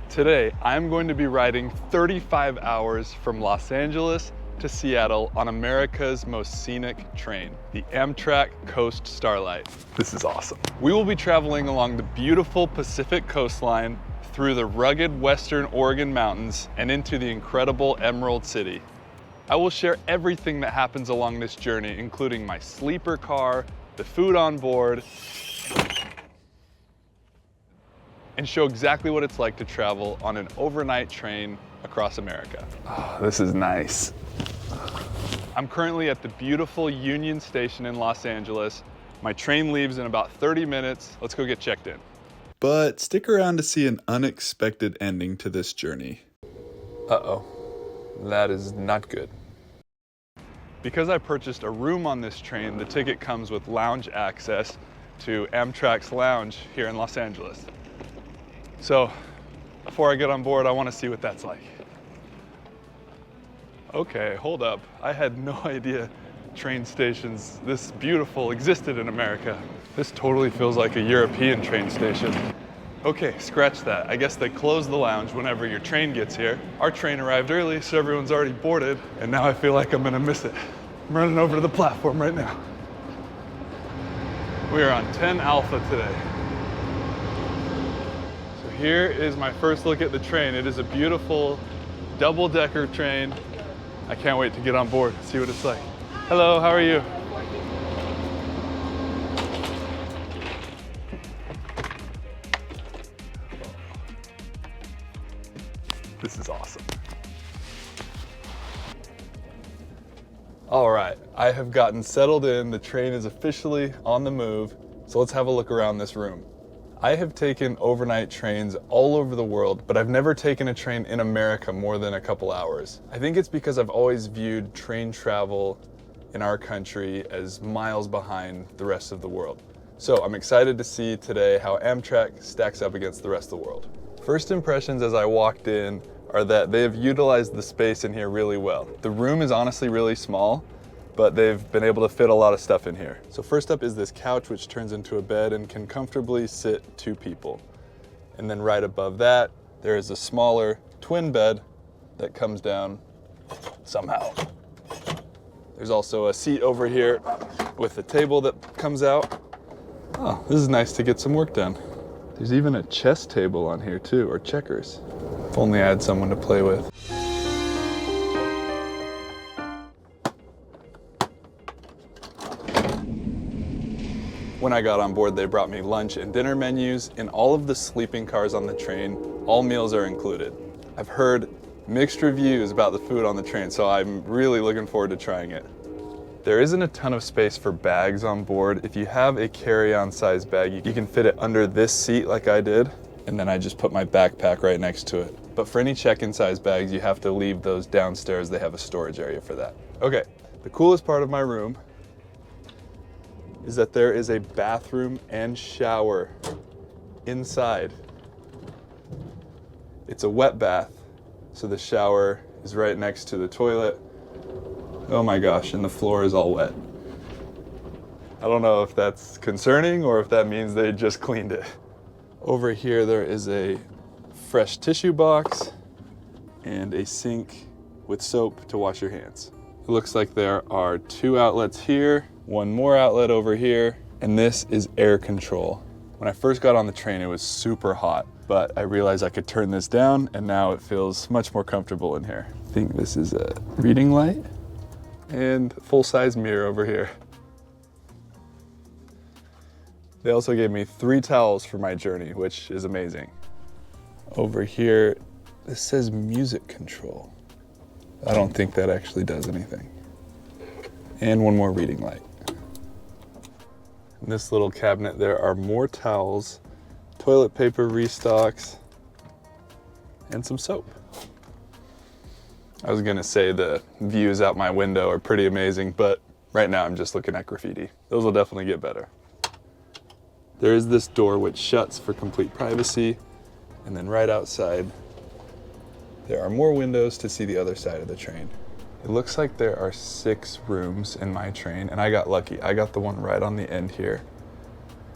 Today, I'm going to be riding 35 hours from Los Angeles to Seattle on America's most scenic train, the Amtrak Coast Starlight. This is awesome. We will be traveling along the beautiful Pacific coastline, through the rugged Western Oregon mountains, and into the incredible Emerald City. I will share everything that happens along this journey, including my sleeper car, the food on board, and show exactly what it's like to travel on an overnight train across America. Oh, this is nice. I'm currently at the beautiful Union Station in Los Angeles. My train leaves in about 30 minutes. Let's go get checked in. But stick around to see an unexpected ending to this journey. Uh-oh, that is not good. Because I purchased a room on this train, the ticket comes with lounge access to Amtrak's lounge here in Los Angeles. So, before I get on board, I want to see what that's like. Okay, hold up. I had no idea train stations this beautiful existed in America. This totally feels like a European train station. Okay, scratch that. I guess they close the lounge whenever your train gets here. Our train arrived early, so everyone's already boarded, and now I feel like I'm gonna miss it. I'm running over to the platform right now. We are on 10 Alpha today. Here is my first look at the train. It is a beautiful double-decker train. I can't wait to get on board and see what it's like. Hello, how are you? This is awesome. All right, I have gotten settled in. The train is officially on the move. So let's have a look around this room. I have taken overnight trains all over the world, but I've never taken a train in America more than a couple hours. I think it's because I've always viewed train travel in our country as miles behind the rest of the world. So I'm excited to see today how Amtrak stacks up against the rest of the world. First impressions as I walked in are that they have utilized the space in here really well. The room is honestly really small, but they've been able to fit a lot of stuff in here. So first up is this couch, which turns into a bed and can comfortably sit 2 people. And then right above that, there is a smaller twin bed that comes down somehow. There's also a seat over here with a table that comes out. Oh, this is nice to get some work done. There's even a chess table on here too, or checkers. If only I had someone to play with. When I got on board, they brought me lunch and dinner menus. In all of the sleeping cars on the train, all meals are included. I've heard mixed reviews about the food on the train, so I'm really looking forward to trying it. There isn't a ton of space for bags on board. If you have a carry-on size bag, you can fit it under this seat like I did, and then I just put my backpack right next to it. But for any check-in size bags, you have to leave those downstairs. They have a storage area for that. Okay, the coolest part of my room is that there is a bathroom and shower inside. It's a wet bath, so the shower is right next to the toilet. Oh my gosh, and the floor is all wet. I don't know if that's concerning or if that means they just cleaned it. Over here there is a fresh tissue box and a sink with soap to wash your hands. It looks like there are 2 outlets here, 1 more outlet over here, and this is air control. When I first got on the train, it was super hot, but I realized I could turn this down, and now it feels much more comfortable in here. I think this is a reading light and full-size mirror over here. They also gave me 3 towels for my journey, which is amazing. Over here, this says music control. I don't think that actually does anything. And 1 more reading light. In this little cabinet, there are more towels, toilet paper restocks, and some soap. I was gonna say the views out my window are pretty amazing, but right now I'm just looking at graffiti. Those will definitely get better. There is this door which shuts for complete privacy, and then right outside, there are more windows to see the other side of the train. It looks like there are 6 rooms in my train, and I got lucky. I got the one right on the end here,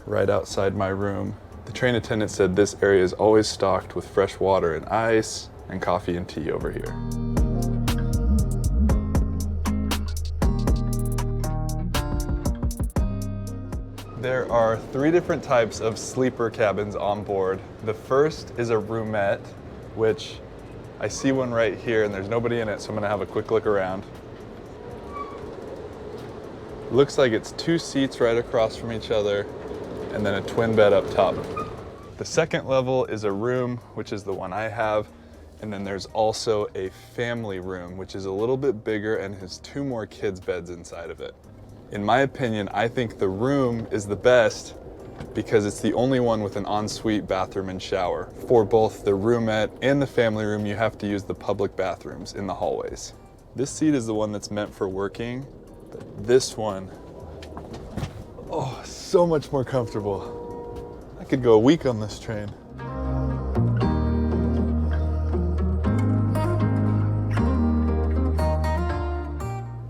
right outside my room. The train attendant said this area is always stocked with fresh water and ice and coffee and tea over here. There are 3 different types of sleeper cabins on board. The first is a roomette, which I see one right here and there's nobody in it, so I'm gonna have a quick look around. Looks like it's 2 seats right across from each other and then a twin bed up top. The second level is a room, which is the one I have, and then there's also a family room, which is a little bit bigger and has 2 more kids' beds inside of it. In my opinion, I think the room is the best because it's the only one with an ensuite bathroom and shower. For both the roomette and the family room, you have to use the public bathrooms in the hallways. This seat is the one that's meant for working, but this one, oh, so much more comfortable. I could go a week on this train.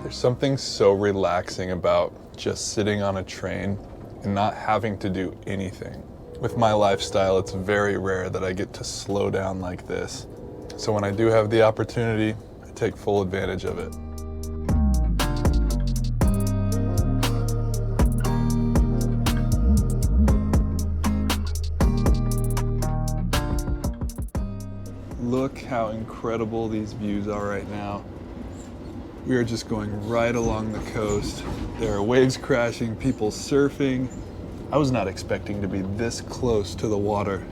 There's something so relaxing about just sitting on a train and not having to do anything. With my lifestyle, it's very rare that I get to slow down like this. So when I do have the opportunity, I take full advantage of it. Look how incredible these views are right now. We are just going right along the coast. There are waves crashing, people surfing. I was not expecting to be this close to the water.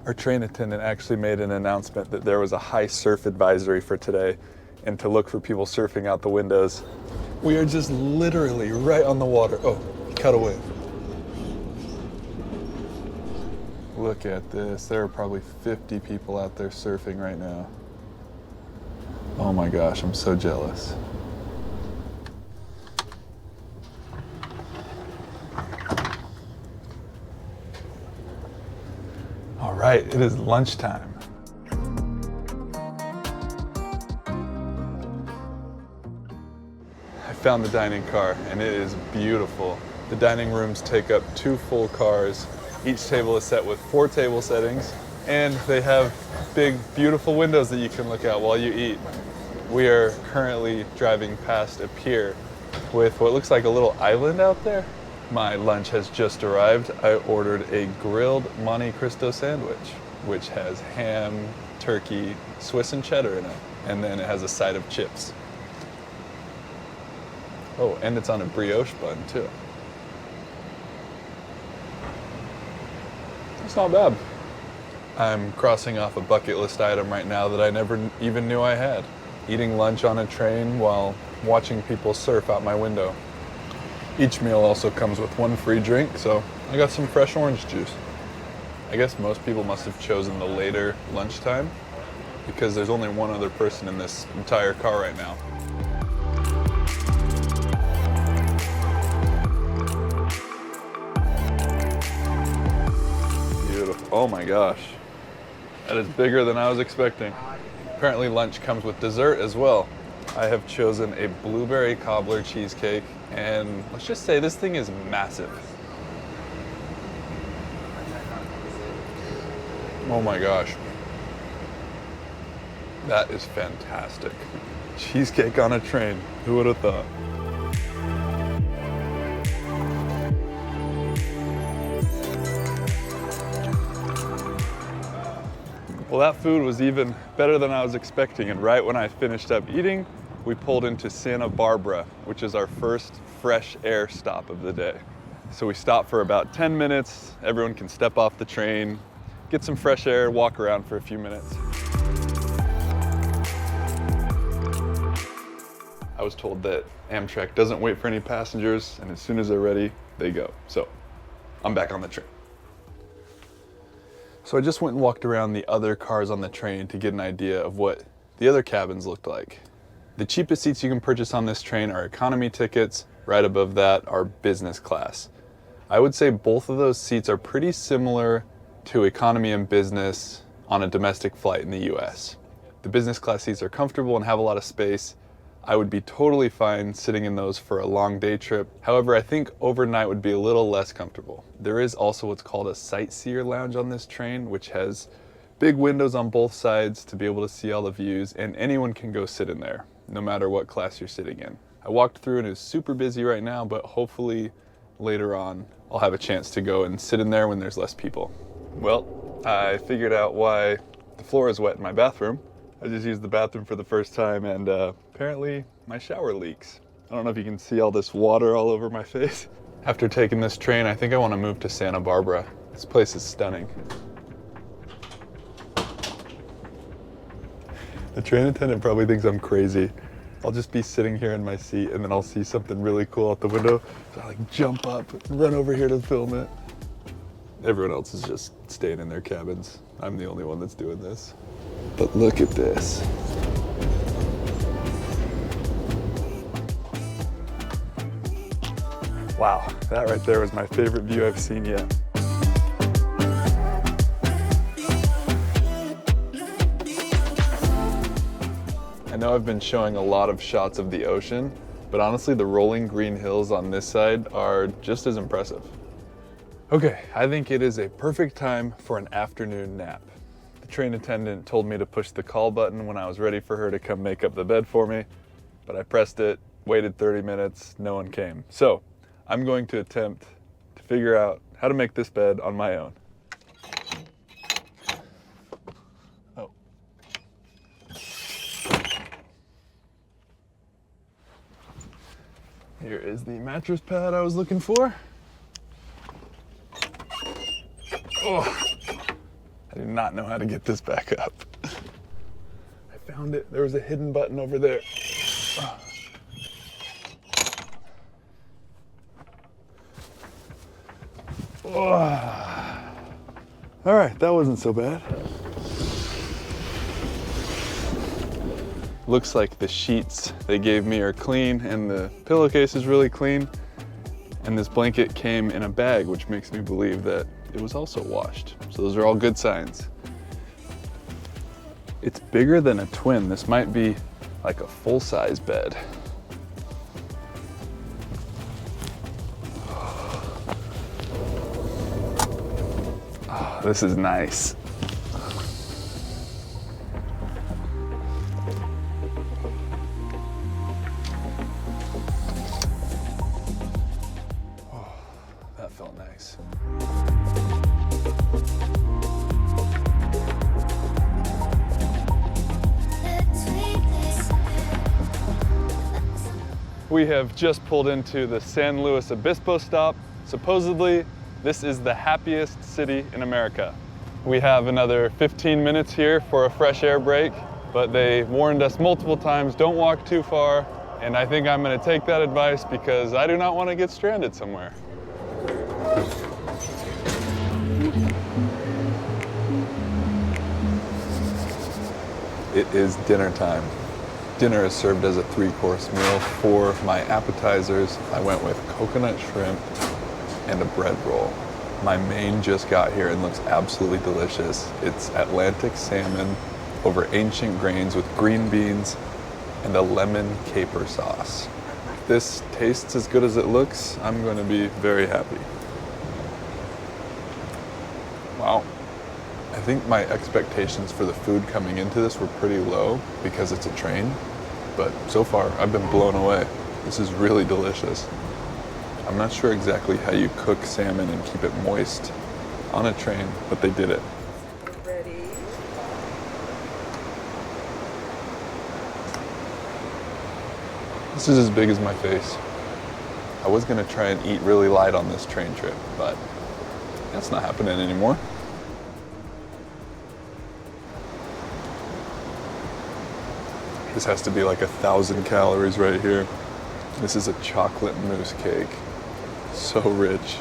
Our train attendant actually made an announcement that there was a high surf advisory for today and to look for people surfing out the windows. We are just literally right on the water. Oh, cut away. Look at this. There are probably 50 people out there surfing right now. Oh my gosh, I'm so jealous. All right, it is lunchtime. I found the dining car and it is beautiful. The dining rooms take up 2 full cars. Each table is set with 4 table settings and they have big, beautiful windows that you can look out while you eat. We are currently driving past a pier with what looks like a little island out there. My lunch has just arrived. I ordered a grilled Monte Cristo sandwich, which has ham, turkey, Swiss and cheddar in it, and then it has a side of chips. Oh, and it's on a brioche bun too. It's not bad. I'm crossing off a bucket list item right now that I never even knew I had. Eating lunch on a train while watching people surf out my window. Each meal also comes with 1 free drink, so I got some fresh orange juice. I guess most people must have chosen the later lunchtime because there's only 1 other person in this entire car right now. Beautiful. Oh my gosh. That is bigger than I was expecting. Apparently lunch comes with dessert as well. I have chosen a blueberry cobbler cheesecake, and let's just say this thing is massive. Oh my gosh. That is fantastic. Cheesecake on a train, who would have thought? Well, that food was even better than I was expecting, and right when I finished up eating, we pulled into Santa Barbara, which is our first fresh air stop of the day. So we stopped for about 10 minutes. Everyone can step off the train, get some fresh air, walk around for a few minutes. I was told that Amtrak doesn't wait for any passengers, and as soon as they're ready, they go. So I'm back on the train. So I just went and walked around the other cars on the train to get an idea of what the other cabins looked like. The cheapest seats you can purchase on this train are economy tickets. Right above that are business class. I would say both of those seats are pretty similar to economy and business on a domestic flight in the US. The business class seats are comfortable and have a lot of space. I would be totally fine sitting in those for a long day trip. However, I think overnight would be a little less comfortable. There is also what's called a sightseer lounge on this train, which has big windows on both sides to be able to see all the views, and anyone can go sit in there, no matter what class you're sitting in. I walked through and it's super busy right now, but hopefully later on I'll have a chance to go and sit in there when there's less people. Well, I figured out why the floor is wet in my bathroom. I just used the bathroom for the first time, and apparently my shower leaks. I don't know if you can see all this water all over my face. After taking this train, I think I want to move to Santa Barbara. This place is stunning. The train attendant probably thinks I'm crazy. I'll just be sitting here in my seat and then I'll see something really cool out the window. So I like jump up, run over here to film it. Everyone else is just staying in their cabins. I'm the only one that's doing this. But look at this. Wow, that right there was my favorite view I've seen yet. I know I've been showing a lot of shots of the ocean, but honestly the rolling green hills on this side are just as impressive. Okay, I think it is a perfect time for an afternoon nap. The train attendant told me to push the call button when I was ready for her to come make up the bed for me, but I pressed it, waited 30 minutes, no one came. So I'm going to attempt to figure out how to make this bed on my own. Oh. Here is the mattress pad I was looking for. Oh. I do not know how to get this back up. I found it. There was a hidden button over there. Oh. All right, that wasn't so bad. Looks like the sheets they gave me are clean and the pillowcase is really clean. And this blanket came in a bag, which makes me believe that it was also washed. So those are all good signs. It's bigger than a twin. This might be like a full-size bed. Oh, this is nice. Oh, that felt nice. We have just pulled into the San Luis Obispo stop. Supposedly, this is the happiest city in America. We have another 15 minutes here for a fresh air break, but they warned us multiple times, don't walk too far, and I think I'm gonna take that advice because I do not want to get stranded somewhere. It is dinner time. Dinner is served as a 3-course meal. For my appetizers, I went with coconut shrimp and a bread roll. My main just got here and looks absolutely delicious. It's Atlantic salmon over ancient grains with green beans and a lemon caper sauce. If this tastes as good as it looks, I'm going to be very happy. Wow. I think my expectations for the food coming into this were pretty low because it's a train, but so far I've been blown away. This is really delicious. I'm not sure exactly how you cook salmon and keep it moist on a train, but they did it. Ready? This is as big as my face. I was gonna try and eat really light on this train trip, but that's not happening anymore. This has to be like 1,000 calories right here. This is a chocolate mousse cake. So rich,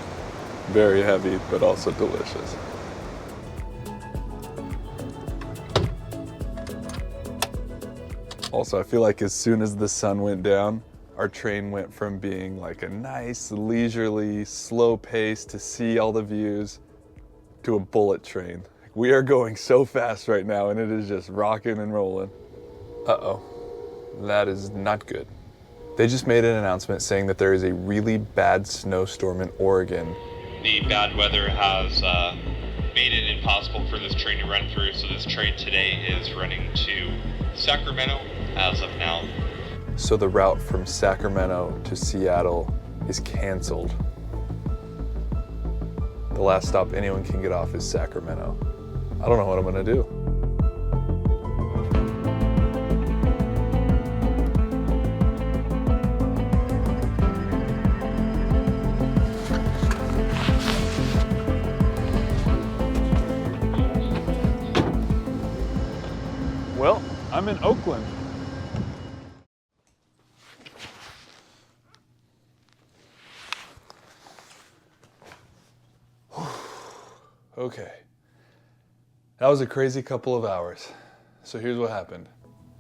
very heavy, but also delicious. Also, I feel like as soon as the sun went down, our train went from being like a nice, leisurely, slow pace to see all the views to a bullet train. We are going so fast right now and it is just rocking and rolling. Uh-oh. That is not good. They just made an announcement saying that there is a really bad snowstorm in Oregon. The bad weather has made it impossible for this train to run through, so this train today is running to Sacramento as of now. So the route from Sacramento to Seattle is canceled. The last stop anyone can get off is Sacramento. I don't know what I'm gonna do. Well, I'm in Oakland. Okay. That was a crazy couple of hours. So here's what happened.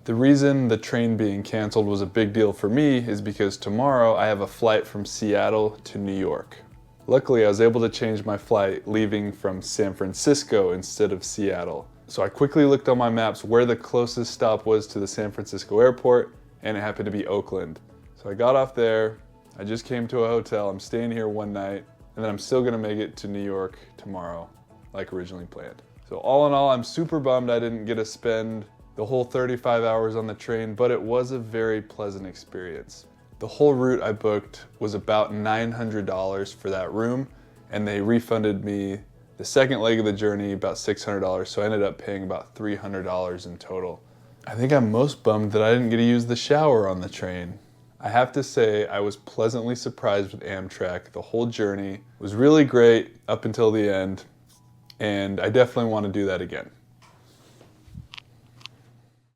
The reason the train being canceled was a big deal for me is because tomorrow I have a flight from Seattle to New York. Luckily, I was able to change my flight leaving from San Francisco instead of Seattle. So I quickly looked on my maps where the closest stop was to the San Francisco airport, and it happened to be Oakland. So I got off there, I just came to a hotel, I'm staying here one night, and then I'm still gonna make it to New York tomorrow, like originally planned. So all in all, I'm super bummed I didn't get to spend the whole 35 hours on the train, but it was a very pleasant experience. The whole route I booked was about $900 for that room, and they refunded me the second leg of the journey about $600, so I ended up paying about $300 in total. I think I'm most bummed that I didn't get to use the shower on the train. I have to say I was pleasantly surprised with Amtrak. The whole journey was really great up until the end, and I definitely want to do that again.